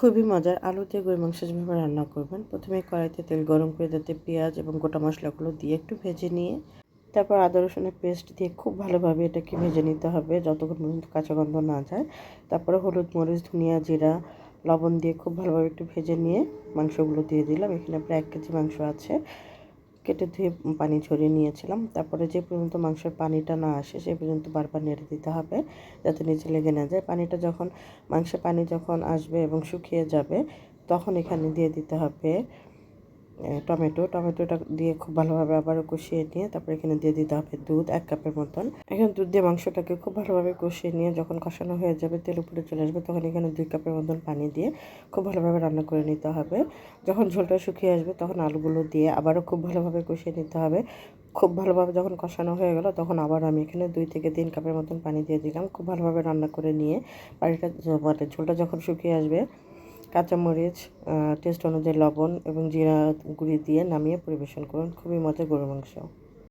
খুবই মজার আলু দিয়ে গরুর মাংস যেভাবে রান্না করবেন, প্রথমে কড়াইতে তেল গরম করে তাতে পেঁয়াজ এবং গোটা মশলাগুলো দিয়ে একটু ভেজে নিয়ে তারপর আদা রসুনের পেস্ট দিয়ে খুব ভালোভাবে এটাকে ভেজে নিতে হবে যতক্ষণ পর্যন্ত কাঁচা গন্ধ না যায়। তারপরে হলুদ, মরিচ, ধনিয়া, জিরা, লবণ দিয়ে খুব ভালোভাবে একটু ভেজে নিয়ে মাংসগুলো দিয়ে দিলাম। এখানে প্রায় 1 কেজি মাংস আছে, কেটে ধুয়ে পানি ঝরিয়ে নিয়েছিলাম। তারপরে যে পর্যন্ত মাংসের পানিটা না আসে সে পর্যন্ত বারবার নেড়ে দিতে হবে যাতে নিচে লেগে না যায়। মাংসের পানি যখন আসবে এবং শুকিয়ে যাবে তখন এখানে দিয়ে দিতে হবে টমেটোটা দিয়ে খুব ভালোভাবে আবারও কষিয়ে নিয়ে তারপর এখানে দিয়ে দিতে হবে দুধ 1 কাপের মতন। এখন দুধ দিয়ে মাংসটাকে খুব ভালোভাবে কষিয়ে নিয়ে যখন কষানো হয়ে যাবে, তেল উপরে চলে আসবে, তখন এখানে 2 কাপের মতন পানি দিয়ে খুব ভালোভাবে রান্না করে নিতে হবে। যখন ঝোলটা শুকিয়ে আসবে তখন আলুগুলো দিয়ে আবারও খুব ভালোভাবে কষিয়ে নিতে হবে। খুব ভালোভাবে যখন কষানো হয়ে গেল তখন আবার আমি এখানে 2 থেকে 3 কাপের মতন পানি দিয়ে দিলাম। খুব ভালোভাবে রান্না করে নিয়ে ঝোলটা যখন শুকিয়ে আসবে, কাঁচামরিচ, টেস্ট অনুযায়ী লবণ এবং জিরা গুঁড়ি দিয়ে নামিয়ে পরিবেশন করুন। খুবই মজার গরুর মাংস।